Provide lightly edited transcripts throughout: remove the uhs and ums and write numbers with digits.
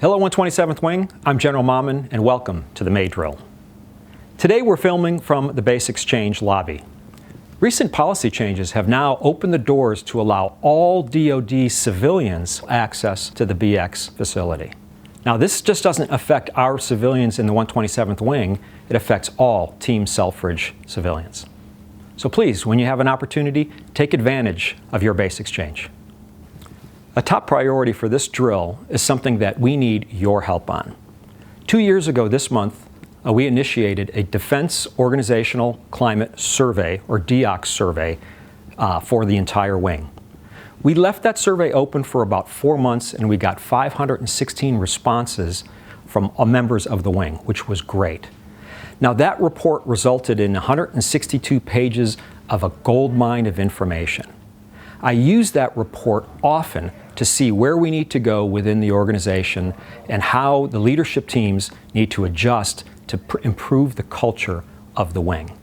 Hello 127th Wing, I'm General Mammen and welcome to the May Drill. Today we're filming from the Base Exchange lobby. Recent policy changes have now opened the doors to allow all DoD civilians access to the BX facility. Now this just doesn't affect our civilians in the 127th Wing, it affects all Team Selfridge civilians. So please, when you have an opportunity, take advantage of your Base Exchange. A top priority for this drill is something that we need your help on. 2 years ago this month, we initiated a Defense Organizational Climate Survey, or DOC survey, for the entire wing. We left that survey open for about 4 months and we got 516 responses from members of the wing, which was great. Now that report resulted in 162 pages of a gold mine of information. I use that report often to see where we need to go within the organization and how the leadership teams need to adjust to improve the culture of the wing.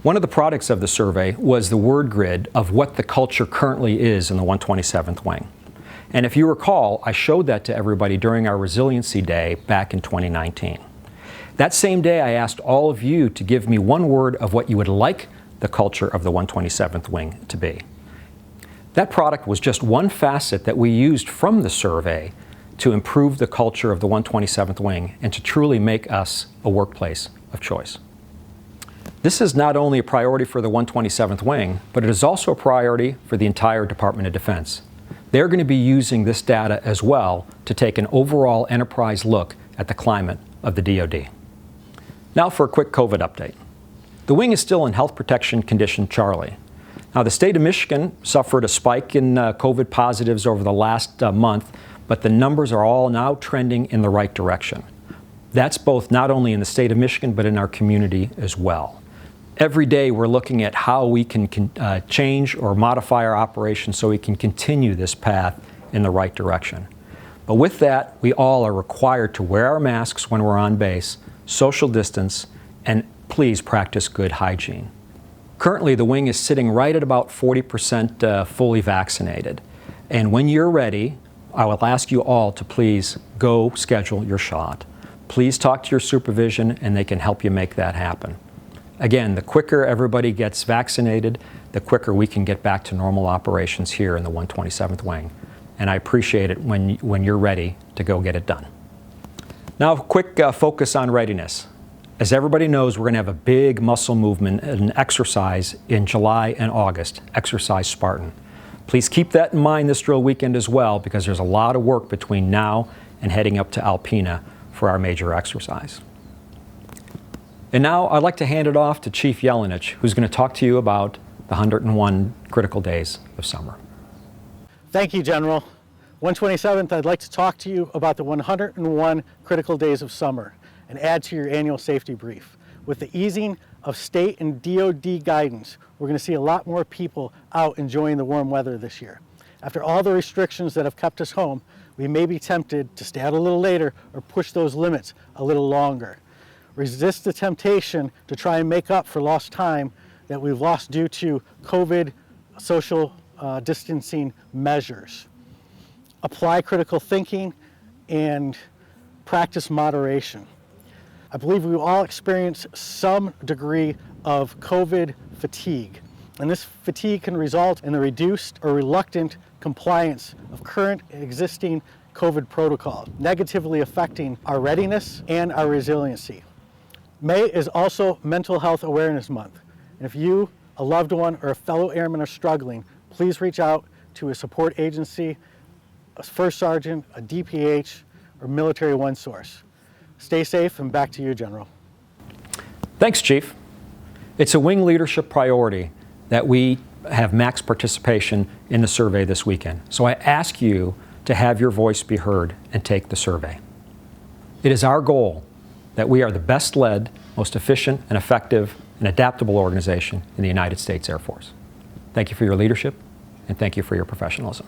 One of the products of the survey was the word grid of what the culture currently is in the 127th Wing. And if you recall, I showed that to everybody during our Resiliency Day back in 2019. That same day, I asked all of you to give me one word of what you would like the culture of the 127th Wing to be. That product was just one facet that we used from the survey to improve the culture of the 127th Wing and to truly make us a workplace of choice. This is not only a priority for the 127th Wing, but it is also a priority for the entire Department of Defense. They're going to be using this data as well to take an overall enterprise look at the climate of the DoD. Now for a quick COVID update. The wing is still in Health Protection Condition Charlie. Now the state of Michigan suffered a spike in COVID positives over the last month, but the numbers are all now trending in the right direction. That's both not only in the state of Michigan, but in our community as well. Every day we're looking at how we can change or modify our operations so we can continue this path in the right direction. But with that, we all are required to wear our masks when we're on base, social distance, and please practice good hygiene. Currently, the wing is sitting right at about 40% fully vaccinated. And when you're ready, I will ask you all to please go schedule your shot. Please talk to your supervision and they can help you make that happen. Again, the quicker everybody gets vaccinated, the quicker we can get back to normal operations here in the 127th Wing. And I appreciate it when you're ready to go get it done. Now, a quick focus on readiness. As everybody knows, we're going to have a big muscle movement and exercise in July and August, Exercise Spartan. Please keep that in mind this drill weekend as well, because there's a lot of work between now and heading up to Alpena for our major exercise. And now I'd like to hand it off to Chief Yelencich, who's going to talk to you about the 101 critical days of summer. Thank you, General. 127th, I'd like to talk to you about the 101 critical days of summer and add to your annual safety brief. With the easing of state and DoD guidance, we're going to see a lot more people out enjoying the warm weather this year. After all the restrictions that have kept us home, we may be tempted to stay out a little later or push those limits a little longer. Resist the temptation to try and make up for lost time that we've lost due to COVID social distancing measures. Apply critical thinking and practice moderation. I believe we all experience some degree of COVID fatigue, and this fatigue can result in the reduced or reluctant compliance of current and existing COVID protocol, negatively affecting our readiness and our resiliency. May is also Mental Health Awareness Month, and if you, a loved one, or a fellow airman are struggling, please reach out to a support agency, a first sergeant, a DPH, or Military One Source. Stay safe, and back to you, General. Thanks, Chief. It's a wing leadership priority that we have max participation in the survey this weekend. So I ask you to have your voice be heard and take the survey. It is our goal that we are the best led, most efficient and effective and adaptable organization in the United States Air Force. Thank you for your leadership and thank you for your professionalism.